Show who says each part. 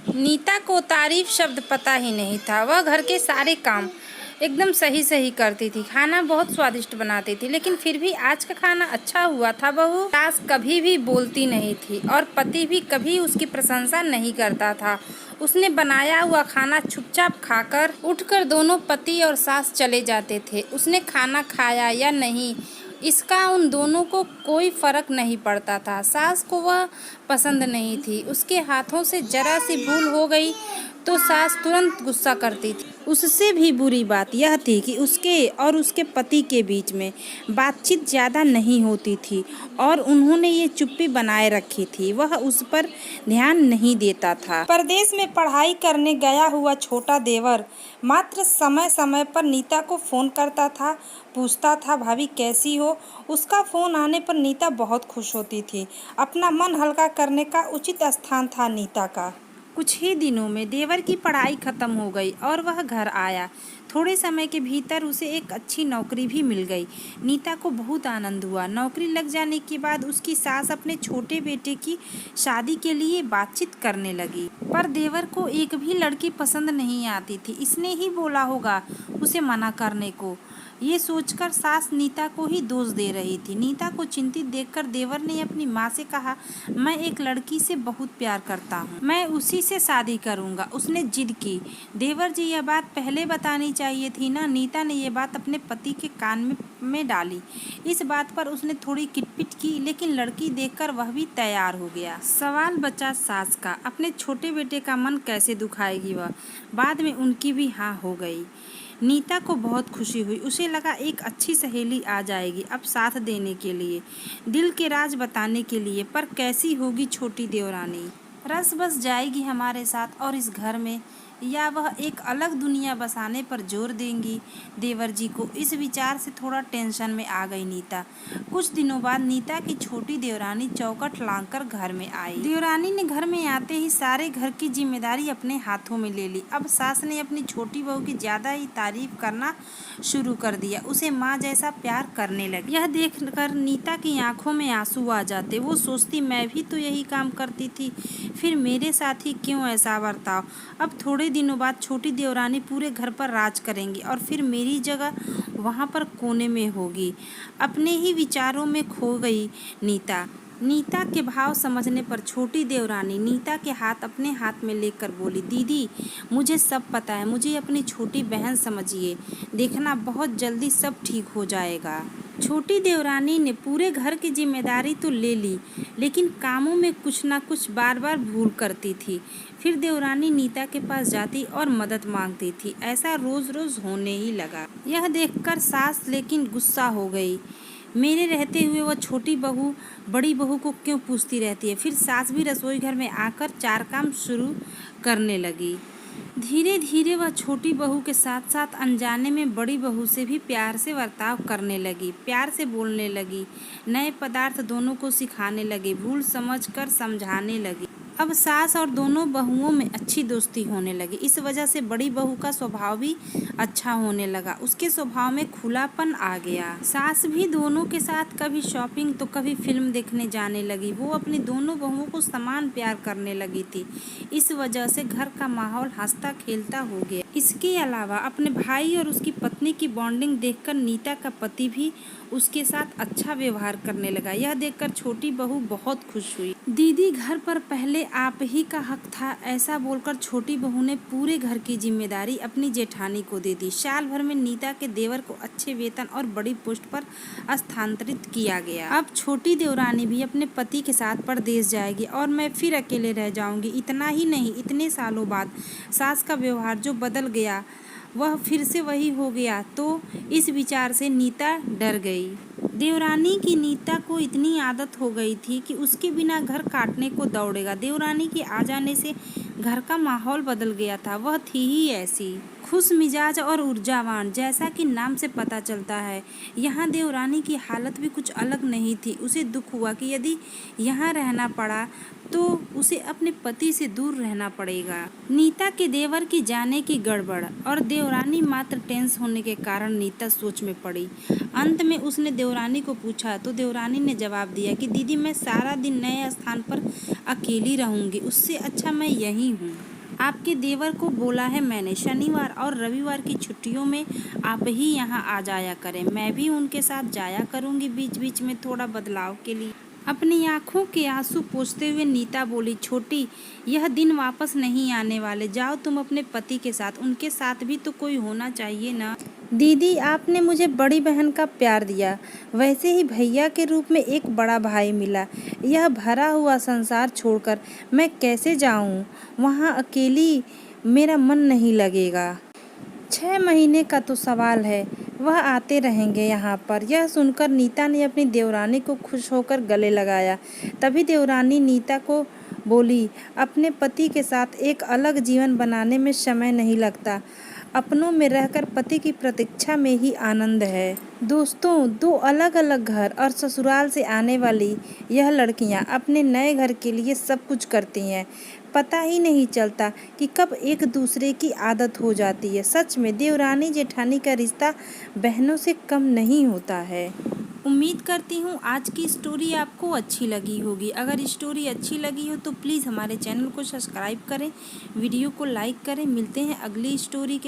Speaker 1: नीता को तारीफ शब्द पता ही नहीं था। वह घर के सारे काम एकदम सही सही करती थी, खाना बहुत स्वादिष्ट बनाती थी। लेकिन फिर भी आज का खाना अच्छा हुआ था बहू। सास कभी भी बोलती नहीं थी और पति भी कभी उसकी प्रशंसा नहीं करता था। उसने बनाया हुआ खाना चुपचाप खाकर उठकर दोनों पति और सास चले जाते थे। उसने खाना खाया या नहीं इसका उन दोनों को कोई फर्क नहीं पड़ता था। सास को वह पसंद नहीं थी। उसके हाथों से जरा सी भूल हो गई तो सास तुरंत गुस्सा करती थी। उससे भी बुरी बात यह थी कि उसके और उसके पति के बीच में बातचीत ज़्यादा नहीं होती थी और उन्होंने ये चुप्पी बनाए रखी थी। वह उस पर ध्यान नहीं देता था। परदेश में पढ़ाई करने गया हुआ छोटा देवर मात्र समय समय पर नीता को फ़ोन करता था, पूछता था भाभी कैसी हो। उसका फ़ोन आने पर नीता बहुत खुश होती थी। अपना मन हल्का करने का उचित स्थान था नीता का। कुछ ही दिनों में देवर की पढ़ाई खत्म हो गई और वह घर आया। थोड़े समय के भीतर उसे एक अच्छी नौकरी भी मिल गई। नीता को बहुत आनंद हुआ। नौकरी लग जाने के बाद उसकी सास अपने छोटे बेटे की शादी के लिए बातचीत करने लगी। पर देवर को एक भी लड़की पसंद नहीं आती थी। इसने ही बोला होगा उसे मना करने को। ये सोचकर सास नीता को ही दोष दे रही थी। नीता को चिंतित देखकर देवर ने अपनी माँ से कहा, मैं एक लड़की से बहुत प्यार करता हूँ, मैं उसी से शादी करूँगा। उसने जिद की। देवर जी यह बात पहले बतानी चाहिए थी ना। नीता ने यह बात अपने पति के कान में डाली। इस बात पर उसने थोड़ी किटपिट की, लेकिन लड़की देखकर वह भी तैयार हो गया। सवाल बचा सास का, अपने छोटे बेटे का मन कैसे दुखाएगी वह। बाद में उनकी भी हाँ हो गई। नीता को बहुत खुशी हुई। उसे लगा एक अच्छी सहेली आ जाएगी अब साथ देने के लिए, दिल के राज बताने के लिए। पर कैसी होगी छोटी देवरानी? रस बस जाएगी हमारे साथ और इस घर में, या वह एक अलग दुनिया बसाने पर जोर देंगी देवर जी को। इस विचार से थोड़ा टेंशन में आ गई नीता। कुछ दिनों बाद नीता की छोटी देवरानी चौखट लांघकर घर में आई। देवरानी ने घर में आते ही सारे घर की जिम्मेदारी अपने हाथों में ले ली। अब सास ने अपनी छोटी बहू की ज्यादा ही तारीफ करना शुरू कर दिया। उसे माँ जैसा प्यार करने लगी। यह देखकर नीता की आंखों में आंसू आ जाते। वो सोचती, मैं भी तो यही काम करती थी, फिर मेरे साथ ही क्यों ऐसा बर्ताव। अब थोड़े दिनों बाद छोटी देवरानी पूरे घर पर राज करेंगी और फिर मेरी जगह वहाँ पर कोने में होगी। अपने ही विचारों में खो गई नीता के भाव समझने पर छोटी देवरानी नीता के हाथ अपने हाथ में लेकर बोली, दीदी मुझे सब पता है, मुझे अपनी छोटी बहन समझिए, देखना बहुत जल्दी सब ठीक हो जाएगा। छोटी देवरानी ने पूरे घर की जिम्मेदारी तो ले ली, लेकिन कामों में कुछ ना कुछ बार बार भूल करती थी। फिर देवरानी नीता के पास जाती और मदद मांगती थी। ऐसा रोज रोज होने ही लगा। यह देखकर सास लेकिन गुस्सा हो गई। मेरे रहते हुए वह छोटी बहू बड़ी बहू को क्यों पूछती रहती है। फिर सास भी रसोई घर में आकर चार काम शुरू करने लगी। धीरे धीरे वह छोटी बहू के साथ साथ अनजाने में बड़ी बहू से भी प्यार से बर्ताव करने लगी, प्यार से बोलने लगी, नए पदार्थ दोनों को सिखाने लगी, भूल समझकर समझाने लगी। अब सास और दोनों बहुओं में अच्छी दोस्ती होने लगी। इस वजह से बड़ी बहू का स्वभाव भी अच्छा होने लगा। उसके स्वभाव में खुलापन आ गया। सास भी दोनों के साथ कभी शॉपिंग तो कभी फिल्म देखने जाने लगी। वो अपनी दोनों बहुओं को समान प्यार करने लगी थी। इस वजह से घर का माहौल हंसता खेलता हो गया। इसके अलावा अपने भाई और उसकी पत्नी की बॉन्डिंग देखकर नीता का पति भी उसके साथ अच्छा व्यवहार करने लगा। यह देखकर छोटी बहू बहुत खुश हुई। दीदी घर पर पहले आप ही का हक था, ऐसा बोलकर छोटी बहू ने पूरे घर की जिम्मेदारी अपनी जेठानी को दे दी। साल भर में नीता के देवर को अच्छे वेतन और बड़ी पोस्ट पर स्थानांतरित किया गया। अब छोटी देवरानी भी अपने पति के साथ परदेश जाएगी और मैं फिर अकेले रह जाऊंगी। इतना ही नहीं, इतने सालों बाद सास का व्यवहार जो बदल गया वह फिर से वही हो गया। तो इस विचार से नीता डर गई। देवरानी की नीता को इतनी आदत हो गई थी कि उसके बिना घर काटने को दौड़ेगा। देवरानी के आ जाने से घर का माहौल बदल गया था। वह थी ही ऐसी खुश मिजाज और ऊर्जावान, जैसा कि नाम से पता चलता है। यहाँ देवरानी की हालत भी कुछ अलग नहीं थी। उसे दुख हुआ कि यदि यहाँ रहना पड़ा तो उसे अपने पति से दूर रहना पड़ेगा। नीता के देवर की जाने की गड़बड़ और देवरानी मात्र टेंस होने के कारण नीता सोच में पड़ी। अंत में उसने देवरानी को पूछा तो देवरानी ने जवाब दिया कि दीदी मैं सारा दिन नए स्थान पर अकेली रहूंगी, उससे अच्छा मैं यहीं हूँ। आपके देवर को बोला है मैंने, शनिवार और रविवार की छुट्टियों में आप ही यहाँ आ जाया करें। मैं भी उनके साथ जाया करूँगी बीच बीच में थोड़ा बदलाव के लिए। अपनी आंखों के आंसू पोंछते हुए नीता बोली, छोटी, यह दिन वापस नहीं आने वाले। जाओ तुम अपने पति के साथ, उनके साथ भी तो कोई होना चाहिए ना। दीदी, आपने मुझे बड़ी बहन का प्यार दिया, वैसे ही भैया के रूप में एक बड़ा भाई मिला। यह भरा हुआ संसार छोड़कर मैं कैसे जाऊं? वहाँ अकेली मेरा मन नहीं लगेगा। 6 महीने का तो सवाल है, वह आते रहेंगे यहाँ पर। यह सुनकर नीता ने अपनी देवरानी को खुश होकर गले लगाया। तभी देवरानी नीता को बोली, अपने पति के साथ एक अलग जीवन बनाने में समय नहीं लगता। अपनों में रहकर पति की प्रतीक्षा में ही आनंद है। दोस्तों, 2 अलग अलग घर और ससुराल से आने वाली यह लड़कियां अपने नए घर के लिए सब कुछ करती हैं। पता ही नहीं चलता कि कब एक दूसरे की आदत हो जाती है। सच में देवरानी जेठानी का रिश्ता बहनों से कम नहीं होता है। उम्मीद करती हूँ आज की स्टोरी आपको अच्छी लगी होगी। अगर स्टोरी अच्छी लगी हो तो प्लीज़ हमारे चैनल को सब्सक्राइब करें, वीडियो को लाइक करें। मिलते हैं अगली स्टोरी के